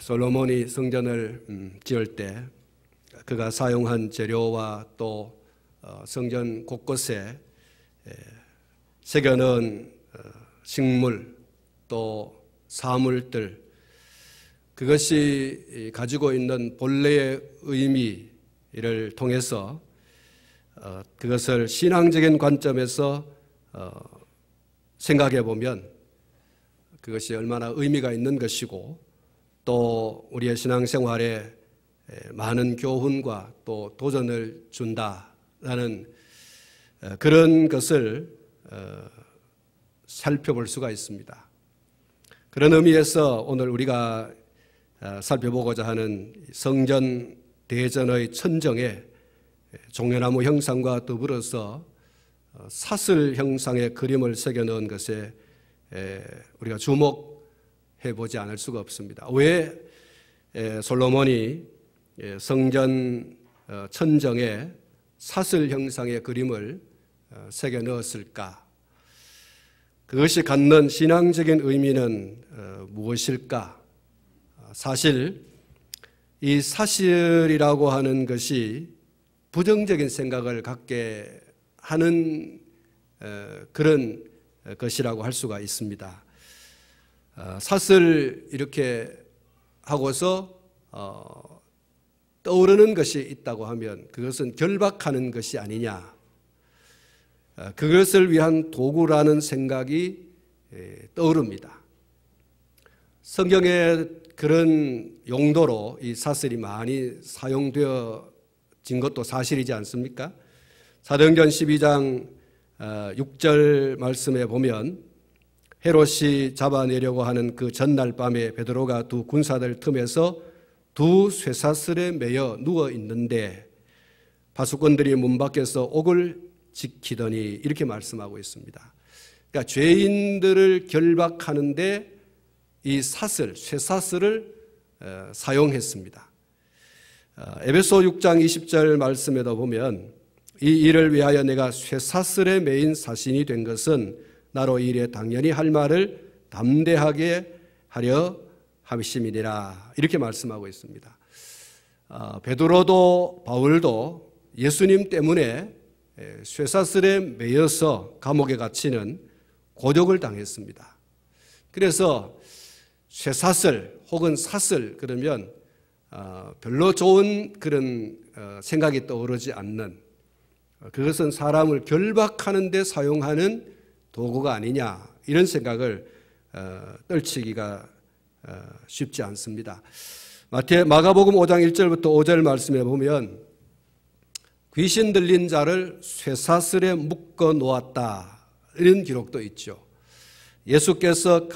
솔로몬이 성전을 지을 때 그가 사용한 재료와 또 성전 곳곳에 새겨넣은 식물 또 사물들, 그것이 가지고 있는 본래의 의미를 통해서 그것을 신앙적인 관점에서 생각해 보면 그것이 얼마나 의미가 있는 것이고 또 우리의 신앙생활에 많은 교훈과 또 도전을 준다라는 그런 것을 살펴볼 수가 있습니다. 그런 의미에서 오늘 우리가 살펴보고자 하는 성전 대전의 천정에 종려나무 형상과 더불어서 사슬 형상의 그림을 새겨 넣은 것에 우리가 주목해 보지 않을 수가 없습니다. 왜 솔로몬이 성전 천정에 사슬 형상의 그림을 새겨 넣었을까? 그것이 갖는 신앙적인 의미는 무엇일까? 사실 이 사슬이라고 하는 것이 부정적인 생각을 갖게 하는 그런 것이라고 할 수가 있습니다. 사슬 이렇게 하고서 떠오르는 것이 있다고 하면 그것은 결박하는 것이 아니냐, 그것을 위한 도구라는 생각이 떠오릅니다. 성경에 그런 용도로 이 사슬이 많이 사용되어진 것도 사실이지 않습니까? 사도행전 12장 6절 말씀에 보면 헤롯이 잡아내려고 하는 그 전날 밤에 베드로가 두 군사들 틈에서 두 쇠사슬에 매여 누워 있는데 바수꾼들이 문 밖에서 옥을 지키더니 이렇게 말씀하고 있습니다. 그러니까 죄인들을 결박하는데 이 사슬, 쇠사슬을 사용했습니다. 에베소 6장 20절 말씀에도 보면 이 일을 위하여 내가 쇠사슬에 매인 사신이 된 것은 나로 이 일에 당연히 할 말을 담대하게 하려 함이심이니라, 이렇게 말씀하고 있습니다. 베드로도 바울도 예수님 때문에 쇠사슬에 매여서 감옥에 갇히는 고독을 당했습니다. 그래서 쇠사슬 혹은 사슬 그러면 별로 좋은 그런 생각이 떠오르지 않는, 그것은 사람을 결박하는 데 사용하는 도구가 아니냐, 이런 생각을 떨치기가 쉽지 않습니다. 마가복음 5장 1절부터 5절 말씀에 보면 귀신 들린 자를 쇠사슬에 묶어 놓았다, 이런 기록도 있죠. 예수께서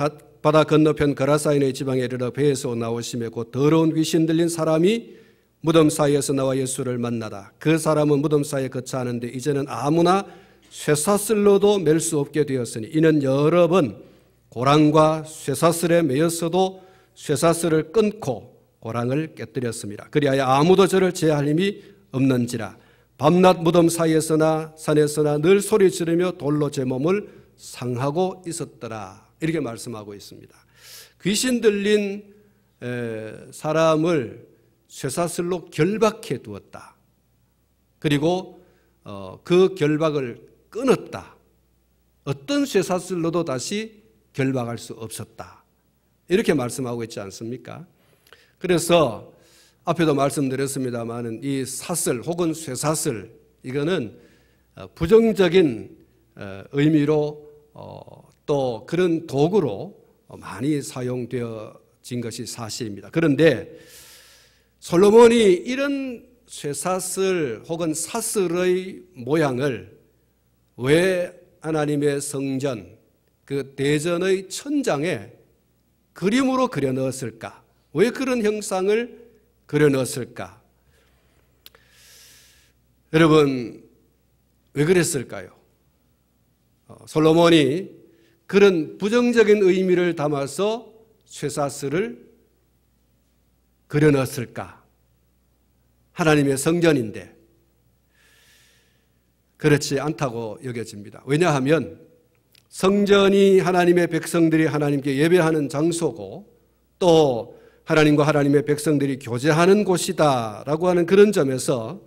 바다 건너편 거라사인의 지방에 이르러 배에서 나오시며 곧 더러운 귀신 들린 사람이 무덤 사이에서 나와 예수를 만나다. 그 사람은 무덤 사이에 거처하는데 이제는 아무나 쇠사슬로도 맬 수 없게 되었으니 이는 여러 번 고랑과 쇠사슬에 매였어도 쇠사슬을 끊고 고랑을 깨뜨렸습니다. 그리하여 아무도 저를 제할 힘이 없는지라. 밤낮 무덤 사이에서나 산에서나 늘 소리 지르며 돌로 제 몸을 상하고 있었더라, 이렇게 말씀하고 있습니다. 귀신 들린 사람을 쇠사슬로 결박해 두었다. 그리고 그 결박을 끊었다. 어떤 쇠사슬로도 다시 결박할 수 없었다, 이렇게 말씀하고 있지 않습니까? 그래서 앞에도 말씀드렸습니다만 이 사슬 혹은 쇠사슬, 이거는 부정적인 의미로 또 그런 도구로 많이 사용되어진 것이 사실입니다. 그런데 솔로몬이 이런 쇠사슬 혹은 사슬의 모양을 왜 하나님의 성전, 그 대전의 천장에 그림으로 그려 넣었을까? 왜 그런 형상을 그려 넣었을까? 여러분, 왜 그랬을까요? 솔로몬이 그런 부정적인 의미를 담아서 쇠사슬을 그려 넣었을까? 하나님의 성전인데 그렇지 않다고 여겨집니다. 왜냐하면 성전이 하나님의 백성들이 하나님께 예배하는 장소고 또 하나님과 하나님의 백성들이 교제하는 곳이다라고 하는 그런 점에서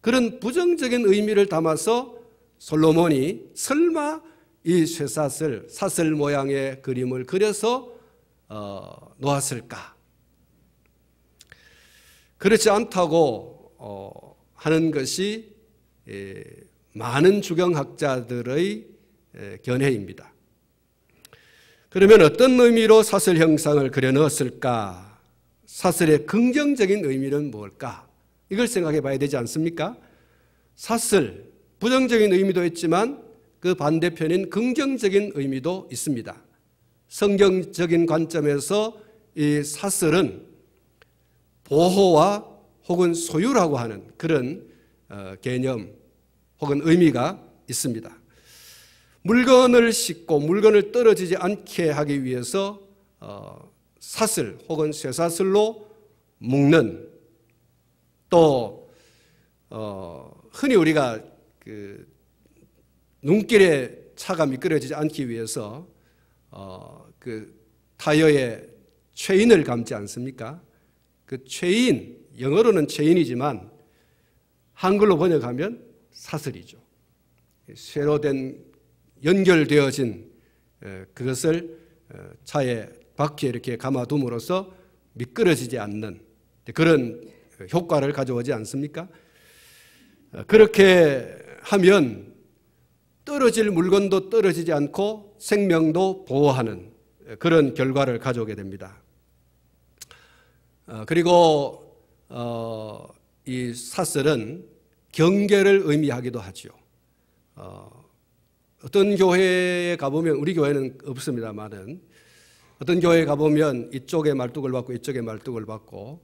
그런 부정적인 의미를 담아서 솔로몬이 설마 이 쇠사슬, 사슬 모양의 그림을 그려서 놓았을까? 그렇지 않다고 하는 것이 많은 주경학자들의 견해입니다. 그러면 어떤 의미로 사슬 형상을 그려 넣었을까? 사슬의 긍정적인 의미는 뭘까? 이걸 생각해 봐야 되지 않습니까? 사슬, 부정적인 의미도 있지만 그 반대편인 긍정적인 의미도 있습니다. 성경적인 관점에서 이 사슬은 보호와 혹은 소유라고 하는 그런 개념 혹은 의미가 있습니다. 물건을 싣고 물건을 떨어지지 않게 하기 위해서 사슬 혹은 쇠사슬로 묶는, 또 흔히 우리가 그 눈길에 차가 미끄러지지 않기 위해서 그 타이어에 체인을 감지 않습니까? 그 체인, 영어로는 체인이지만 한글로 번역하면 사슬이죠. 쇠로 된 연결되어진 그것을 차에 바퀴에 이렇게 감아둠으로써 미끄러지지 않는 그런 효과를 가져오지 않습니까? 그렇게 하면 떨어질 물건도 떨어지지 않고 생명도 보호하는 그런 결과를 가져오게 됩니다. 그리고 이 사슬은 경계를 의미하기도 하죠. 어떤 교회에 가보면, 우리 교회는 없습니다만은 어떤 교회에 가보면 이쪽에 말뚝을 받고 이쪽에 말뚝을 받고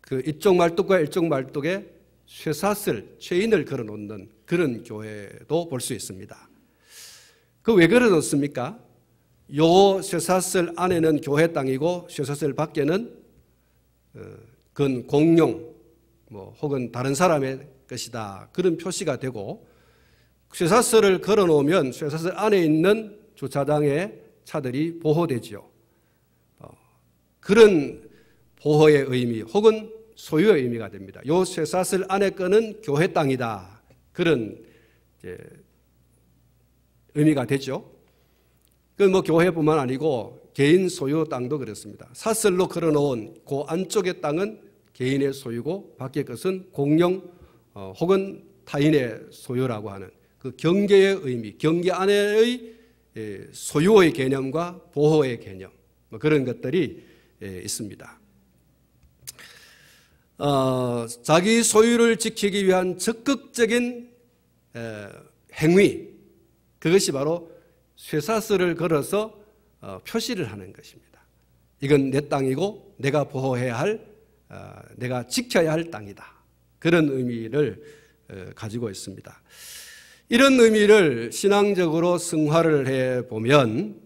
그 이쪽 말뚝과 이쪽 말뚝에 쇠사슬, 체인을 걸어놓는 그런 교회도 볼 수 있습니다. 그 왜 걸어놓습니까? 요 쇠사슬 안에는 교회 땅이고 쇠사슬 밖에는 그건 공용 혹은 다른 사람의 것이다, 그런 표시가 되고, 쇠사슬을 걸어놓으면 쇠사슬 안에 있는 주차장의 차들이 보호되지요. 그런 보호의 의미 혹은 소유의 의미가 됩니다. 요 쇠사슬 안에 거는 교회 땅이다, 그런 의미가 되죠. 그 교회뿐만 아니고 개인 소유 땅도 그렇습니다. 사슬로 걸어놓은 그 안쪽의 땅은 개인의 소유고 밖의 것은 공용 혹은 타인의 소유라고 하는 그 경계의 의미, 경계 안에의 소유의 개념과 보호의 개념, 그런 것들이 있습니다. 자기 소유를 지키기 위한 적극적인 행위, 그것이 바로 쇠사슬을 걸어서 표시를 하는 것입니다. 이건 내 땅이고 내가 보호해야 할, 내가 지켜야 할 땅이다, 그런 의미를 가지고 있습니다. 이런 의미를 신앙적으로 승화를 해보면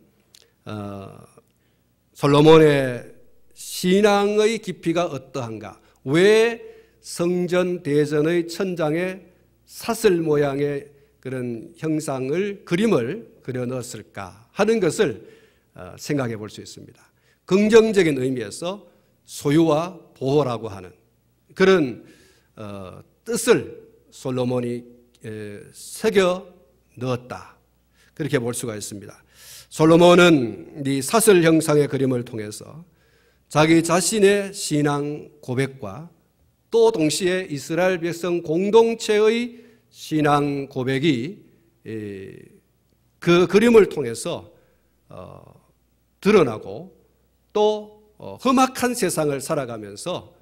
솔로몬의 신앙의 깊이가 어떠한가, 왜 성전 대전의 천장에 사슬 모양의 그런 형상을, 그림을 그려 넣었을까 하는 것을 생각해 볼 수 있습니다. 긍정적인 의미에서 소유와 보호라고 하는 그런 뜻을 솔로몬이 새겨 넣었다, 그렇게 볼 수가 있습니다. 솔로몬은 이 사슬 형상의 그림을 통해서 자기 자신의 신앙 고백과 또 동시에 이스라엘 백성 공동체의 신앙 고백이 그 그림을 통해서 드러나고, 또 험악한 세상을 살아가면서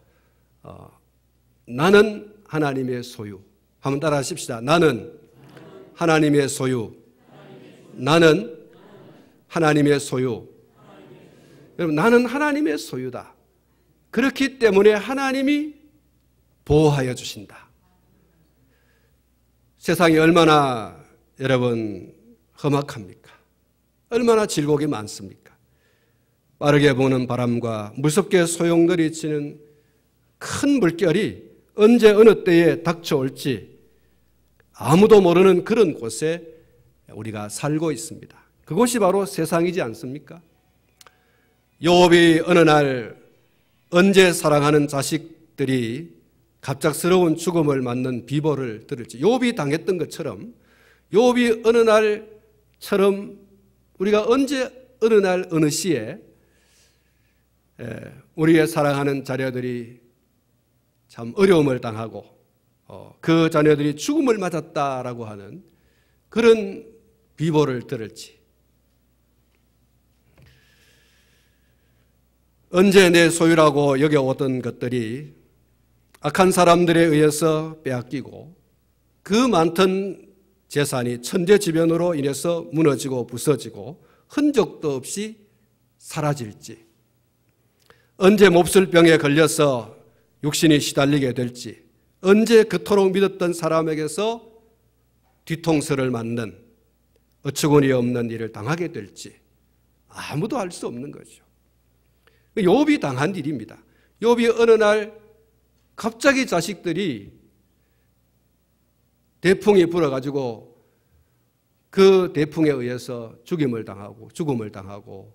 나는 하나님의 소유, 한번 따라 하십시다. 나는 하나님의 소유, 나는 하나님의 소유. 여러분, 나는 하나님의 소유다. 그렇기 때문에 하나님이 보호하여 주신다. 세상이 얼마나 여러분 험악합니까? 얼마나 질곡이 많습니까? 빠르게 부는 바람과 무섭게 소용돌이치는 큰 물결이 언제 어느 때에 닥쳐올지 아무도 모르는 그런 곳에 우리가 살고 있습니다. 그곳이 바로 세상이지 않습니까? 욥이 어느 날 언제 사랑하는 자식들이 갑작스러운 죽음을 맞는 비보를 들을지, 욥이 당했던 것처럼, 욥이 어느 날처럼 우리가 언제 어느 날 어느 시에 우리의 사랑하는 자녀들이 참 어려움을 당하고 그 자녀들이 죽음을 맞았다라고 하는 그런 비보를 들을지, 언제 내 소유라고 여겨오던 것들이 악한 사람들에 의해서 빼앗기고 그 많던 재산이 천재지변으로 인해서 무너지고 부서지고 흔적도 없이 사라질지, 언제 몹쓸 병에 걸려서 육신이 시달리게 될지, 언제 그토록 믿었던 사람에게서 뒤통수를 맞는 어처구니 없는 일을 당하게 될지 아무도 알 수 없는 거죠. 욥이 당한 일입니다. 욥이 어느 날 갑자기 자식들이 대풍이 불어가지고 그 대풍에 의해서 죽음을 당하고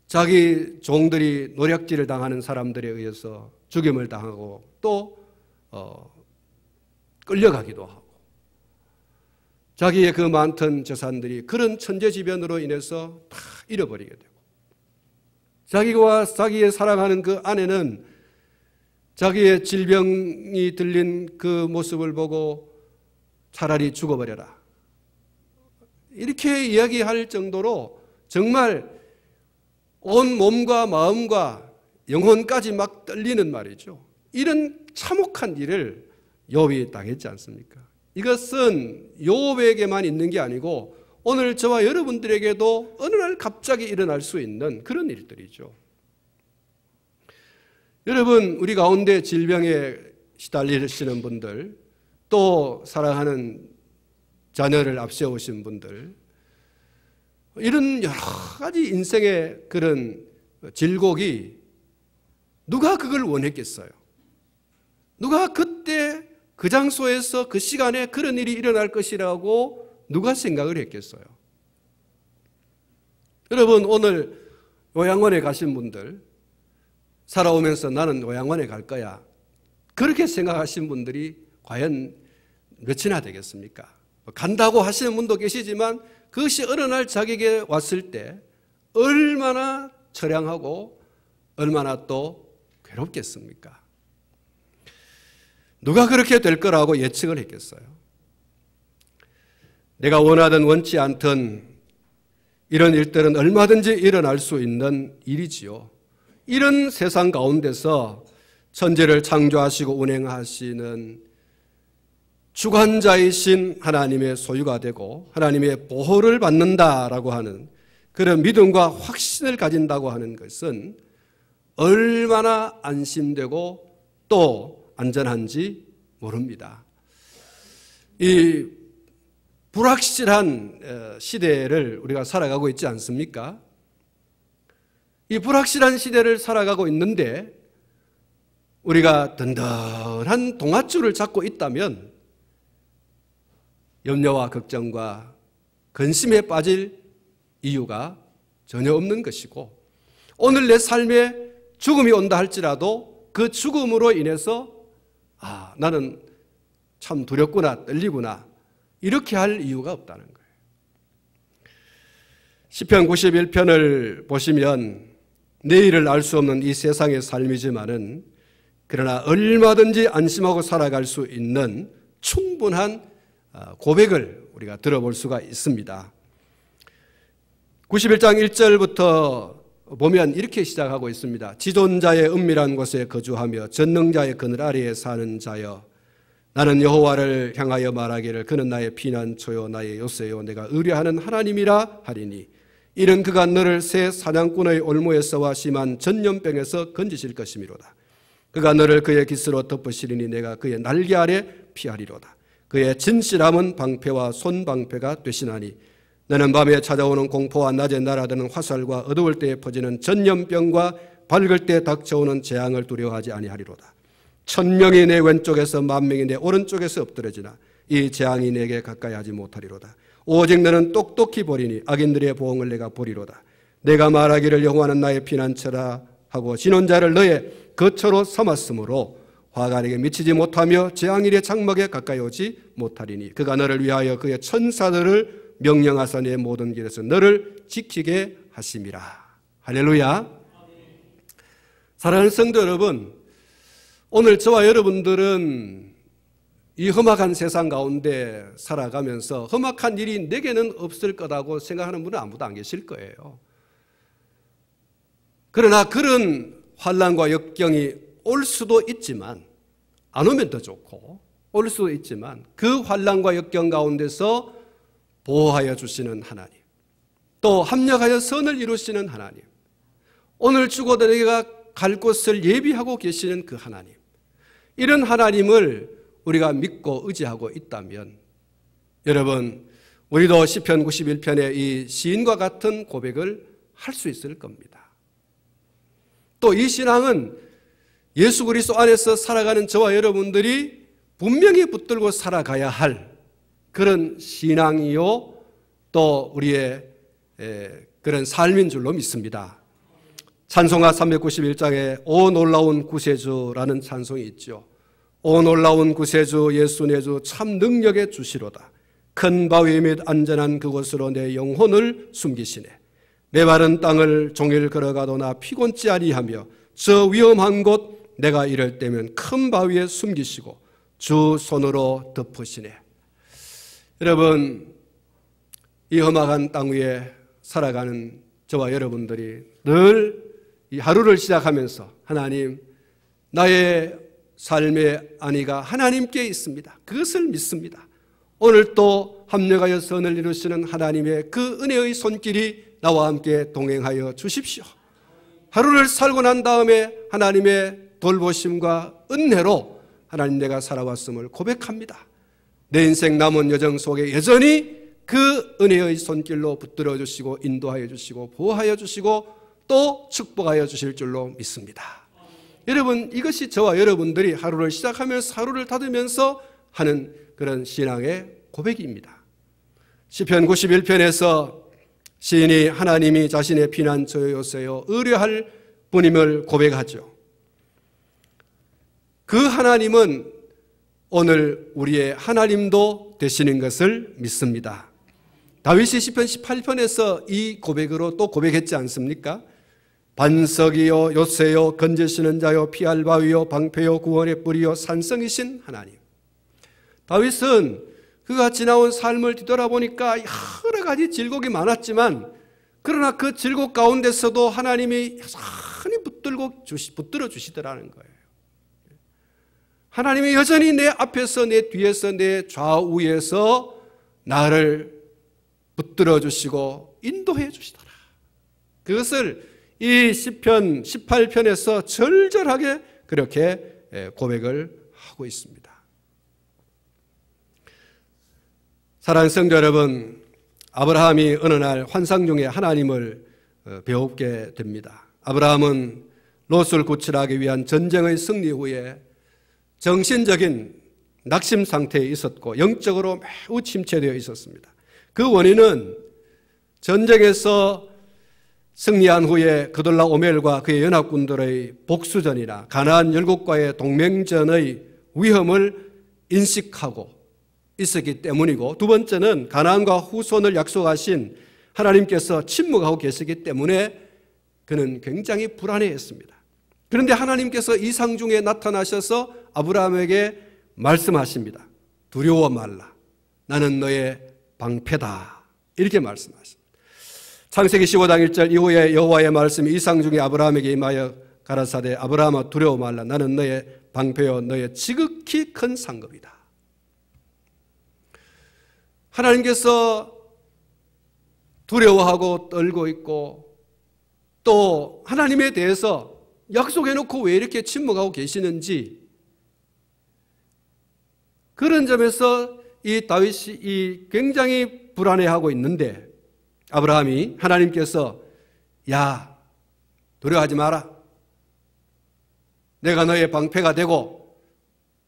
자기 종들이 노략질을 당하는 사람들에 의해서 죽임을 당하고 또 끌려가기도 하고 자기의 그 많던 재산들이 그런 천재지변으로 인해서 다 잃어버리게 되고 자기와 자기의 사랑하는 그 아내는 자기의 질병이 들린 그 모습을 보고 차라리 죽어버려라 이렇게 이야기할 정도로 정말 온 몸과 마음과 영혼까지 막 떨리는 말이죠. 이런 참혹한 일을 욥이 당했지 않습니까? 이것은 욥에게만 있는 게 아니고 오늘 저와 여러분들에게도 어느 날 갑자기 일어날 수 있는 그런 일들이죠. 여러분, 우리 가운데 질병에 시달리시는 분들, 또 사랑하는 자녀를 앞세우신 분들, 이런 여러 가지 인생의 그런 질곡이 누가 그걸 원했겠어요? 누가 그때 그 장소에서 그 시간에 그런 일이 일어날 것이라고 누가 생각을 했겠어요? 여러분, 오늘 요양원에 가신 분들, 살아오면서 나는 요양원에 갈 거야, 그렇게 생각하신 분들이 과연 몇이나 되겠습니까? 간다고 하시는 분도 계시지만 그것이 어느 날 자기에게 왔을 때 얼마나 처량하고 얼마나 또 괴롭겠습니까? 누가 그렇게 될 거라고 예측을 했겠어요? 내가 원하든 원치 않든 이런 일들은 얼마든지 일어날 수 있는 일이지요. 이런 세상 가운데서 천지를 창조하시고 운행하시는 주관자이신 하나님의 소유가 되고 하나님의 보호를 받는다라고 하는 그런 믿음과 확신을 가진다고 하는 것은 얼마나 안심되고 또 안전한지 모릅니다. 이 불확실한 시대를 우리가 살아가고 있지 않습니까? 이 불확실한 시대를 살아가고 있는데 우리가 든든한 동아줄을 잡고 있다면 염려와 걱정과 근심에 빠질 이유가 전혀 없는 것이고, 오늘 내 삶에 죽음이 온다 할지라도 그 죽음으로 인해서 나는 참 두렵구나, 떨리구나, 이렇게 할 이유가 없다는 거예요. 시편 91편을 보시면 내일을 알 수 없는 이 세상의 삶이지만은 그러나 얼마든지 안심하고 살아갈 수 있는 충분한 고백을 우리가 들어볼 수가 있습니다. 91장 1절부터 보면 이렇게 시작하고 있습니다. 지존자의 은밀한 곳에 거주하며 전능자의 그늘 아래에 사는 자여, 나는 여호와를 향하여 말하기를 그는 나의 피난처요 나의 요새요 내가 의뢰하는 하나님이라 하리니, 이는 그가 너를 새 사냥꾼의 올무에서와 심한 전염병에서 건지실 것이미로다. 그가 너를 그의 깃으로 덮으시리니 내가 그의 날개 아래 피하리로다. 그의 진실함은 방패와 손방패가 되시나니 너는 밤에 찾아오는 공포와 낮에 날아드는 화살과 어두울 때에 퍼지는 전염병과 밝을 때 닥쳐오는 재앙을 두려워하지 아니하리로다. 1000명이 내 왼쪽에서 10,000명이 내 오른쪽에서 엎드러지나 이 재앙이 내게 가까이 하지 못하리로다. 오직 너는 똑똑히 보리니 악인들의 보응을 내가 보리로다. 내가 말하기를 여호와는 나의 피난처라 하고 진원자를 너의 거처로 삼았으므로 화가 내게 미치지 못하며 재앙일의 장막에 가까이 오지 못하리니 그가 너를 위하여 그의 천사들을 명령하사 내 모든 길에서 너를 지키게 하심이라. 할렐루야. 사랑하는 성도 여러분, 오늘 저와 여러분들은 이 험악한 세상 가운데 살아가면서 험악한 일이 내게는 없을 거라고 생각하는 분은 아무도 안 계실 거예요. 그러나 그런 환난과 역경이 올 수도 있지만, 안 오면 더 좋고 올 수도 있지만 그 환난과 역경 가운데서 보호하여 주시는 하나님, 또 합력하여 선을 이루시는 하나님, 오늘 죽어도 내가 갈 곳을 예비하고 계시는 그 하나님, 이런 하나님을 우리가 믿고 의지하고 있다면 여러분, 우리도 시편 91편의 이 시인과 같은 고백을 할 수 있을 겁니다. 또 이 신앙은 예수 그리스도 안에서 살아가는 저와 여러분들이 분명히 붙들고 살아가야 할 그런 신앙이요, 또 우리의 그런 삶인 줄로 믿습니다. 찬송가 391장에 오 놀라운 구세주라는 찬송이 있죠. 오 놀라운 구세주 예수 내 주 참 능력의 주시로다. 큰 바위 및 안전한 그곳으로 내 영혼을 숨기시네. 메마른 땅을 종일 걸어가도 나 피곤치 아니하며 저 위험한 곳 내가 이럴 때면 큰 바위에 숨기시고 주 손으로 덮으시네. 여러분, 이 험악한 땅 위에 살아가는 저와 여러분들이 늘 이 하루를 시작하면서 하나님, 나의 삶의 안위가 하나님께 있습니다. 그것을 믿습니다. 오늘 또 합력하여 선을 이루시는 하나님의 그 은혜의 손길이 나와 함께 동행하여 주십시오. 하루를 살고 난 다음에 하나님의 돌보심과 은혜로 하나님 내가 살아왔음을 고백합니다. 내 인생 남은 여정 속에 여전히 그 은혜의 손길로 붙들어 주시고 인도하여 주시고 보호하여 주시고 또 축복하여 주실 줄로 믿습니다. 여러분, 이것이 저와 여러분들이 하루를 시작하면서 하루를 닫으면서 하는 그런 신앙의 고백입니다. 시편 91편에서 시인이 하나님이 자신의 피난처요새요 의뢰할 분임을 고백하죠. 그 하나님은 오늘 우리의 하나님도 되시는 것을 믿습니다. 다윗이 시편 18편에서 이 고백으로 또 고백했지 않습니까? 반석이요 요새요 건지시는 자요 피할 바위요 방패요 구원의 뿌리요 산성이신 하나님. 다윗은 그가 지나온 삶을 뒤돌아보니까 여러 가지 질곡이 많았지만 그러나 그 질곡 가운데서도 하나님이 여전히 붙들어 주시더라는 거예요. 하나님이 여전히 내 앞에서 내 뒤에서 내 좌우에서 나를 붙들어 주시고 인도해 주시더라. 그것을 이 시편 18편에서 절절하게 그렇게 고백을 하고 있습니다. 사랑하는 성도 여러분, 아브라함이 어느 날 환상 중에 하나님을 배우게 됩니다. 아브라함은 롯을 구출하기 위한 전쟁의 승리 후에 정신적인 낙심 상태에 있었고 영적으로 매우 침체되어 있었습니다. 그 원인은 전쟁에서 승리한 후에 그돌라오멜과 그의 연합군들의 복수전이나 가나안 열국과의 동맹전의 위험을 인식하고 있었기 때문이고, 두 번째는 가나안과 후손을 약속하신 하나님께서 침묵하고 계시기 때문에 그는 굉장히 불안해했습니다. 그런데 하나님께서 이상 중에 나타나셔서 아브라함에게 말씀하십니다. 두려워 말라. 나는 너의 방패다. 이렇게 말씀하십니다. 창세기 15장 1절 이후에 여호와의 말씀이 이상 중에 아브라함에게 임하여 가라사대 아브라함아 두려워 말라. 나는 너의 방패요 너의 지극히 큰 상급이다. 하나님께서 두려워하고 떨고 있고 또 하나님에 대해서 약속해놓고 왜 이렇게 침묵하고 계시는지, 그런 점에서 이 다윗이 굉장히 불안해하고 있는데 아브라함이 하나님께서 야 두려워하지 마라. 내가 너의 방패가 되고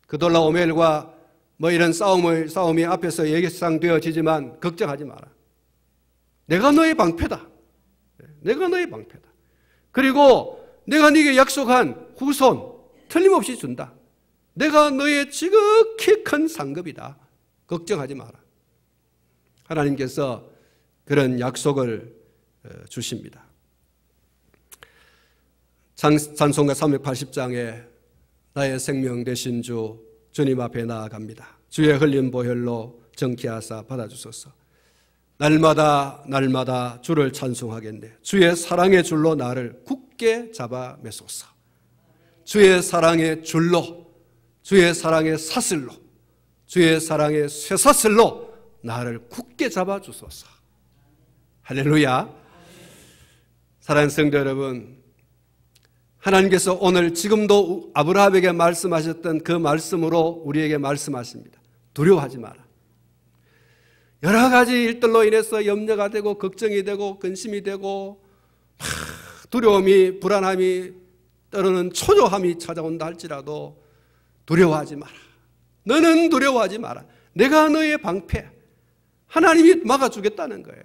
그돌라오멜과 뭐 이런 싸움이 앞에서 예상되어지지만 걱정하지 마라. 내가 너의 방패다. 내가 너의 방패다. 그리고 내가 네게 약속한 후손 틀림없이 준다. 내가 너의 지극히 큰 상급이다. 걱정하지 마라. 하나님께서 그런 약속을 주십니다. 찬송가 380장에 나의 생명 되신 주 주님 앞에 나아갑니다. 주의 흘린 보혈로 정케하사 받아주소서. 날마다 날마다 주를 찬송하겠네. 주의 사랑의 줄로 나를 굳게 잡아 매소서. 주의 사랑의 줄로, 주의 사랑의 사슬로, 주의 사랑의 쇠사슬로 나를 굳게 잡아 주소서. 할렐루야. 사랑하는 성도 여러분, 하나님께서 오늘 지금도 아브라함에게 말씀하셨던 그 말씀으로 우리에게 말씀하십니다. 두려워하지 마라. 여러 가지 일들로 인해서 염려가 되고 걱정이 되고 근심이 되고 두려움이, 불안함이, 때로는 초조함이 찾아온다 할지라도 두려워하지 마라. 너는 두려워하지 마라. 내가 너의 방패. 하나님이 막아주겠다는 거예요.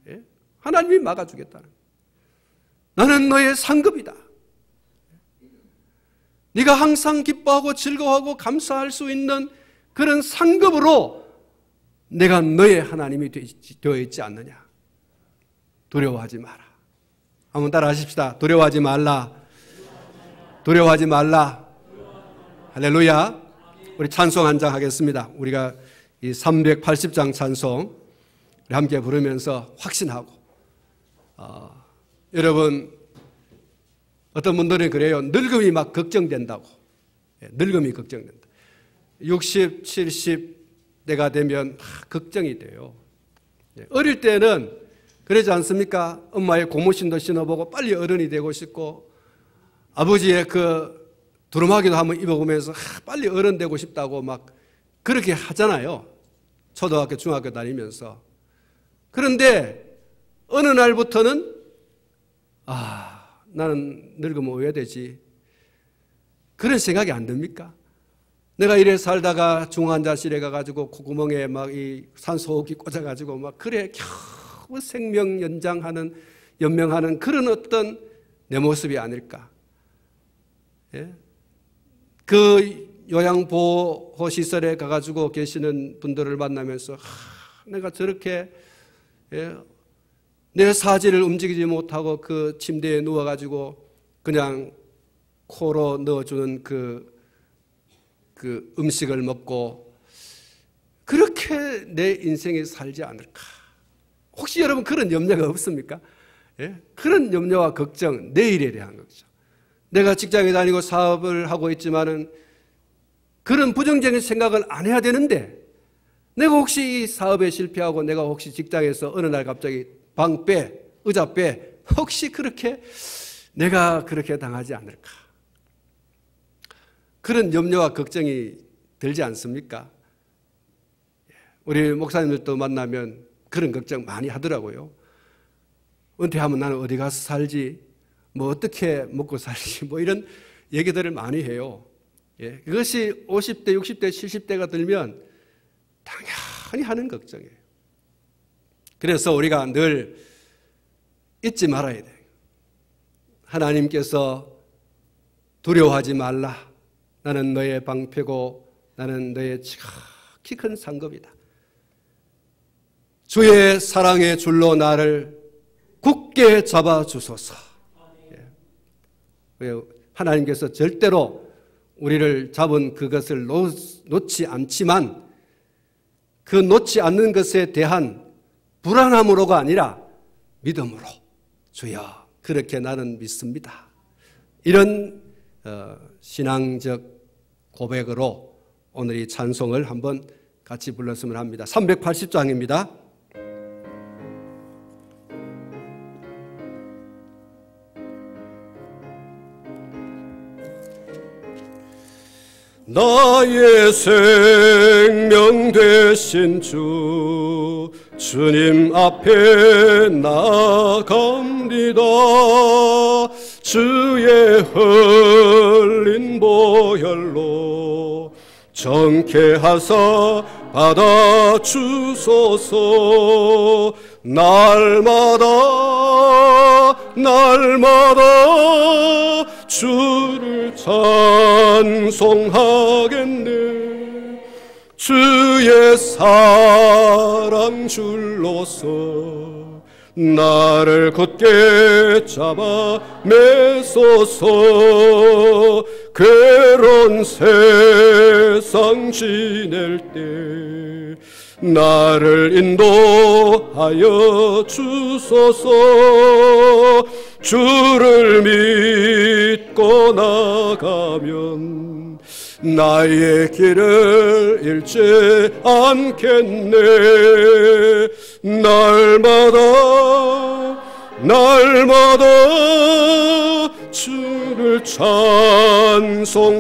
예? 하나님이 막아주겠다는 거예요. 나는 너의 상급이다. 네가 항상 기뻐하고 즐거워하고 감사할 수 있는 그런 상급으로 내가 너의 하나님이 되어 있지 않느냐. 두려워하지 마라. 한번 따라 하십시다. 두려워하지 말라. 두려워하지 말라. 할렐루야. 우리 찬송 한 장 하겠습니다. 우리가 이 380장 찬송 함께 부르면서 확신하고 여러분, 어떤 분들은 그래요. 늙음이 막 걱정된다고. 늙음이 걱정된다. 60, 70대가 되면 걱정이 돼요. 어릴 때는 그러지 않습니까? 엄마의 고무신도 신어보고 빨리 어른이 되고 싶고, 아버지의 그 두루마기도 한번 입어보면서 빨리 어른 되고 싶다고 막 그렇게 하잖아요. 초등학교, 중학교 다니면서. 그런데 어느 날부터는 나는 늙으면 왜 되지? 그런 생각이 안 듭니까? 내가 이래 살다가 중환자실에 가가지고 콧구멍에 막 이 산소호흡기 꽂아가지고 막 그래 겨우 생명 연명하는 그런 어떤 내 모습이 아닐까? 예? 그 요양보호시설에 가가지고 계시는 분들을 만나면서 내가 저렇게 내 사지를 움직이지 못하고 그 침대에 누워가지고 그냥 코로 넣어주는 그 음식을 먹고 그렇게 내 인생이 살지 않을까? 혹시 여러분 그런 염려가 없습니까? 예? 그런 염려와 걱정, 내일에 대한 걱정. 내가 직장에 다니고 사업을 하고 있지만은 그런 부정적인 생각을 안 해야 되는데 내가 혹시 이 사업에 실패하고 내가 혹시 직장에서 어느 날 갑자기 방 빼, 의자 빼, 혹시 그렇게 내가 그렇게 당하지 않을까? 그런 염려와 걱정이 들지 않습니까? 우리 목사님들도 만나면 그런 걱정 많이 하더라고요. 은퇴하면 나는 어디 가서 살지, 뭐 어떻게 먹고 살지, 뭐 이런 얘기들을 많이 해요. 예, 그것이 50대, 60대, 70대가 들면 당연히 하는 걱정이에요. 그래서 우리가 늘 잊지 말아야 돼요. 하나님께서 두려워하지 말라. 나는 너의 방패고 나는 너의 지극히 큰 상급이다. 주의 사랑의 줄로 나를 굳게 잡아주소서. 하나님께서 절대로 우리를 잡은 그것을 놓지 않지만 그 놓지 않는 것에 대한 불안함으로가 아니라 믿음으로 주여 그렇게 나는 믿습니다. 이런 신앙적 고백으로 오늘 이 찬송을 한번 같이 불렀으면 합니다. 380장입니다. 나의 생명 되신 주님 앞에 나아갑니다. 주의 흘린 보혈로 정케하사 받아주소서. 날마다 주를 찬송하겠네. 주의 사랑 줄로서 나를 굳게 잡아 매소서. 괴로운 세상 지낼 때 나를 인도하여 주소서. 주를 믿고 나가면 나의 길을 잃지 않겠네. 날마다 주를 찬송하겠네.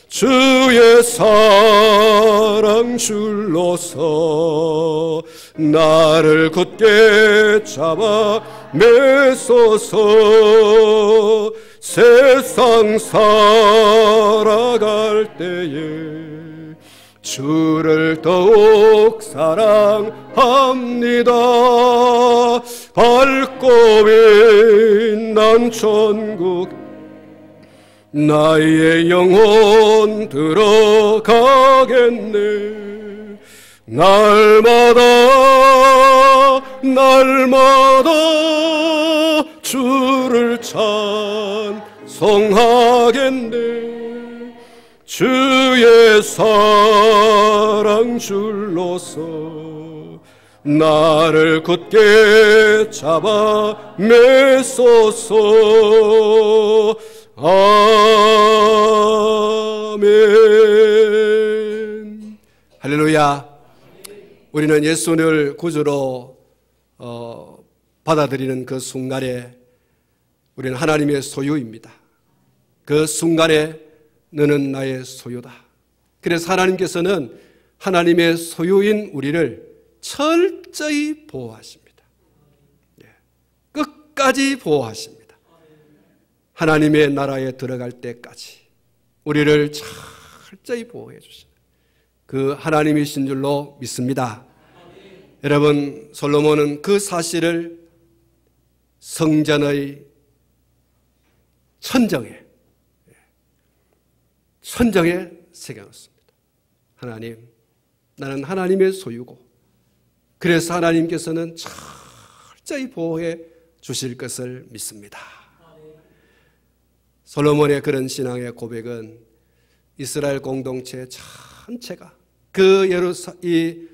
주의 사랑 줄로서 나를 굳게 잡아 매소서. 세상 살아갈 때에 주를 더욱 사랑합니다. 밝고 빛난 천국 나의 영혼 들어가겠네. 날마다 주를 찬송하겠네. 주의 사랑 줄로서 나를 굳게 잡아 매소서. 아멘. 할렐루야. 우리는 예수를 구주로 받아들이는 그 순간에 우리는 하나님의 소유입니다. 그 순간에 너는 나의 소유다. 그래서 하나님께서는 하나님의 소유인 우리를 철저히 보호하십니다. 끝까지 보호하십니다. 하나님의 나라에 들어갈 때까지 우리를 철저히 보호해 주십니다. 그 하나님이신 줄로 믿습니다. 여러분, 솔로몬은 그 사실을 성전의 천정에 새겨놓습니다. 하나님, 나는 하나님의 소유고, 그래서 하나님께서는 철저히 보호해 주실 것을 믿습니다. 솔로몬의 그런 신앙의 고백은 이스라엘 공동체 전체가 그 이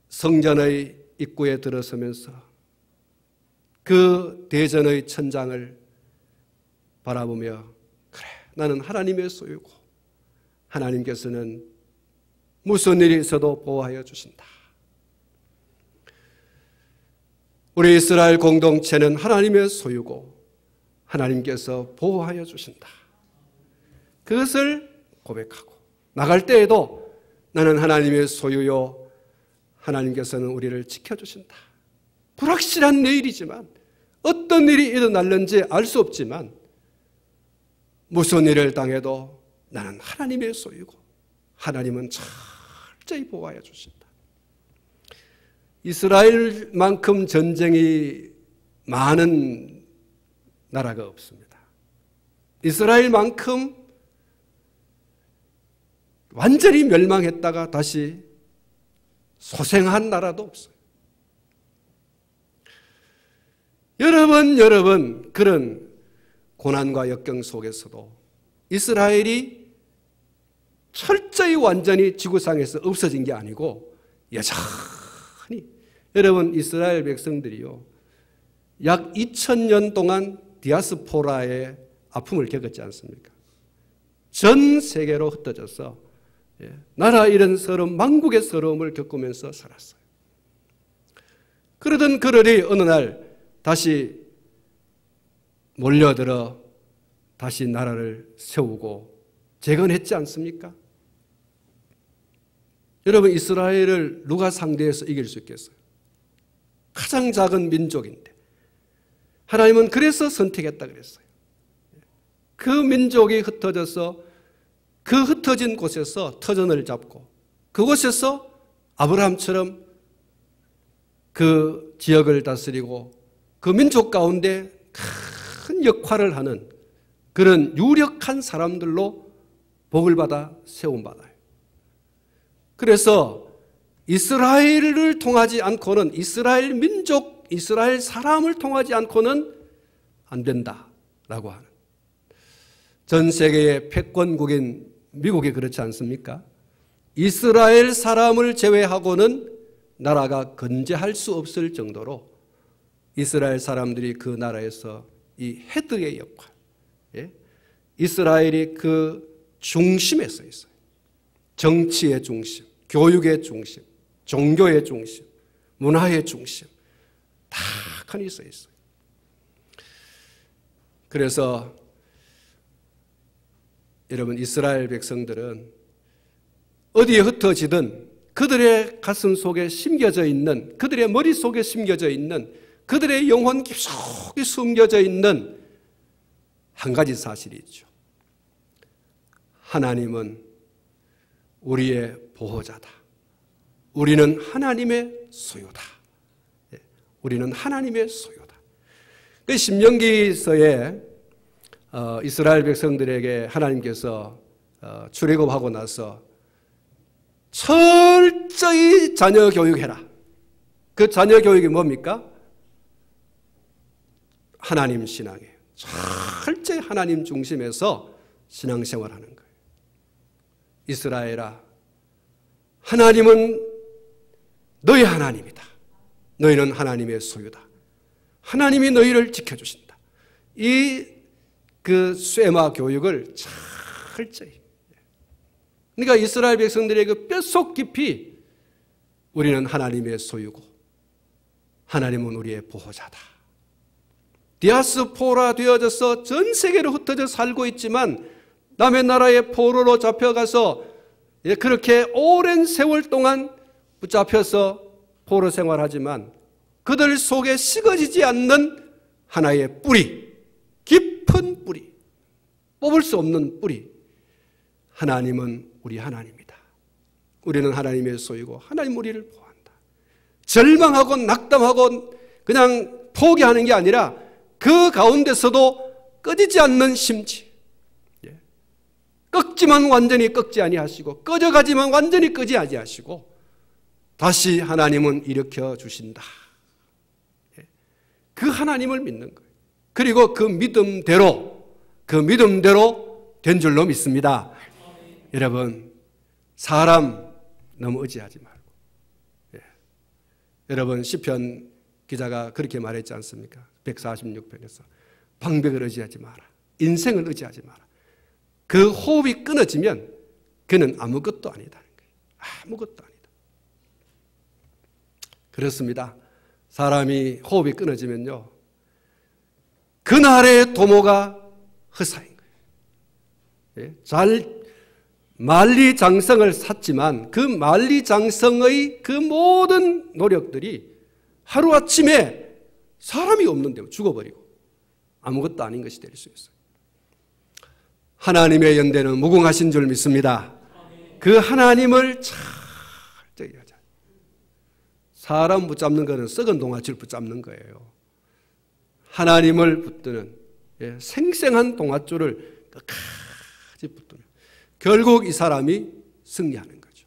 성전의 입구에 들어서면서 그 대전의 천장을 바라보며, 그래, 나는 하나님의 소유고 하나님께서는 무슨 일이 있어도 보호하여 주신다. 우리 이스라엘 공동체는 하나님의 소유고 하나님께서 보호하여 주신다. 그것을 고백하고 나갈 때에도 나는 하나님의 소유요, 하나님께서는 우리를 지켜주신다. 불확실한 내일이지만, 어떤 일이 일어날는지 알 수 없지만, 무슨 일을 당해도 나는 하나님의 소유고 하나님은 철저히 보호하여 주신다. 이스라엘만큼 전쟁이 많은 나라가 없습니다. 이스라엘만큼 완전히 멸망했다가 다시 소생한 나라도 없어요. 여러 번 그런 고난과 역경 속에서도 이스라엘이 철저히 완전히 지구상에서 없어진 게 아니고 여전히, 여러분, 이스라엘 백성들이요, 약 2000년 동안 디아스포라의 아픔을 겪었지 않습니까? 전 세계로 흩어져서 나라 잃은 서러움, 망국의 서러움을 겪으면서 살았어요. 그러던 그들이 어느 날 다시 몰려들어 다시 나라를 세우고 재건했지 않습니까? 여러분, 이스라엘을 누가 상대해서 이길 수 있겠어요? 가장 작은 민족인데 하나님은 그래서 선택했다 그랬어요. 그 민족이 흩어져서 그 흩어진 곳에서 터전을 잡고 그곳에서 아브라함처럼 그 지역을 다스리고 그 민족 가운데 큰 역할을 하는 그런 유력한 사람들로 복을 받아 세움받아요. 그래서 이스라엘을 통하지 않고는, 이스라엘 민족, 이스라엘 사람을 통하지 않고는 안 된다라고 하는, 전 세계의 패권국인 미국이 그렇지 않습니까? 이스라엘 사람을 제외하고는 나라가 건재할 수 없을 정도로 이스라엘 사람들이 그 나라에서 이 헤드의 역할, 이스라엘이 그 중심에 서 있어요. 정치의 중심, 교육의 중심, 종교의 중심, 문화의 중심, 다 칸이 서 있어요. 그래서 여러분, 이스라엘 백성들은 어디에 흩어지든 그들의 가슴 속에 심겨져 있는, 그들의 머릿속에 심겨져 있는, 그들의 영혼 깊숙이 숨겨져 있는 한 가지 사실이 있죠. 하나님은 우리의 보호자다. 우리는 하나님의 소유다. 우리는 하나님의 소유다. 그 신명기서에 이스라엘 백성들에게 하나님께서 출애굽하고 나서 철저히 자녀 교육해라. 그 자녀 교육이 뭡니까? 하나님 신앙이에요. 철저히 하나님 중심에서 신앙생활하는 거예요. 이스라엘아, 하나님은 너희 하나님이다. 너희는 하나님의 소유다. 하나님이 너희를 지켜주신다. 그 쇠마 교육을 철저히. 그러니까 이스라엘 백성들의 그 뼛속 깊이 우리는 하나님의 소유고 하나님은 우리의 보호자다. 디아스포라 되어져서 전 세계로 흩어져 살고 있지만 남의 나라의 포로로 잡혀가서 그렇게 오랜 세월 동안 붙잡혀서 포로 생활하지만 그들 속에 식어지지 않는 하나의 뿌리, 깊은 뿌리, 뽑을 수 없는 뿌리. 하나님은 우리 하나님이다. 우리는 하나님의 소유고 하나님 우리를 보호한다. 절망하고 낙담하고 그냥 포기하는 게 아니라 그 가운데서도 꺼지지 않는 심지, 꺾지만 완전히 꺾지 아니하시고 꺼져가지만 완전히 끄지 아니하시고 다시 하나님은 일으켜 주신다. 그 하나님을 믿는 거예요. 그리고 그 믿음대로 된 줄로 믿습니다. 여러분, 사람 너무 의지하지 말고. 여러분, 시편 기자가 그렇게 말했지 않습니까? 146편에서 방백을 의지하지 마라. 인생을 의지하지 마라. 그 호흡이 끊어지면 그는 아무것도 아니다는 거예요. 아무것도 아니다. 그렇습니다. 사람이 호흡이 끊어지면요, 그날의 도모가 허사인 거예요. 잘 만리장성을 샀지만 그 만리장성의 그 모든 노력들이 하루아침에 사람이 없는데 죽어버리고 아무것도 아닌 것이 될 수 있어요. 하나님의 연대는 무궁하신 줄 믿습니다. 그 하나님을 철저히 하자. 사람 붙잡는 것은 썩은 동아줄 붙잡는 거예요. 하나님을 붙드는 생생한 동아줄을 끝까지 붙드는, 결국 이 사람이 승리하는 거죠.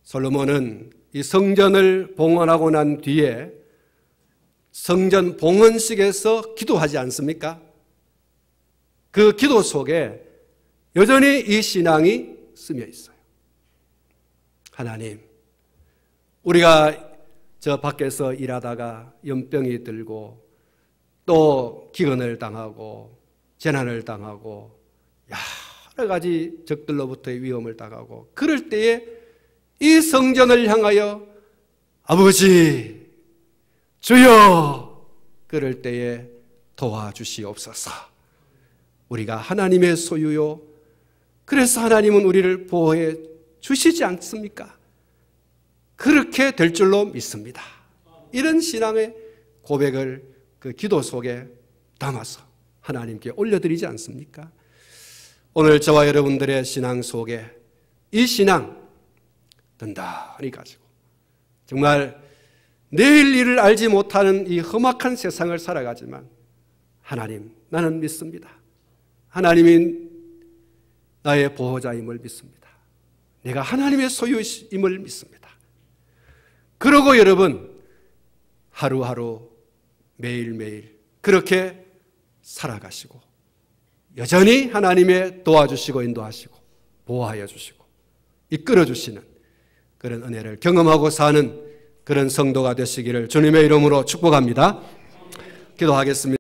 솔로몬은 이 성전을 봉헌하고 난 뒤에 성전 봉헌식에서 기도하지 않습니까? 그 기도 속에 여전히 이 신앙이 스며 있어요. 하나님, 우리가 저 밖에서 일하다가 연병이 들고 또 기근을 당하고 재난을 당하고 여러 가지 적들로부터의 위험을 당하고 그럴 때에 이 성전을 향하여 아버지, 주여, 그럴 때에 도와주시옵소서. 우리가 하나님의 소유요, 그래서 하나님은 우리를 보호해 주시지 않습니까? 그렇게 될 줄로 믿습니다. 이런 신앙의 고백을 그 기도 속에 담아서 하나님께 올려드리지 않습니까? 오늘 저와 여러분들의 신앙 속에 이 신앙 든든히 가지고 정말 내일 일을 알지 못하는 이 험악한 세상을 살아가지만 하나님, 나는 믿습니다. 하나님이 나의 보호자임을 믿습니다. 내가 하나님의 소유임을 믿습니다. 그러고 여러분 하루하루 매일매일 그렇게 살아가시고 여전히 하나님의 도와주시고 인도하시고 보호하여 주시고 이끌어 주시는 그런 은혜를 경험하고 사는 그런 성도가 되시기를 주님의 이름으로 축복합니다. 기도하겠습니다.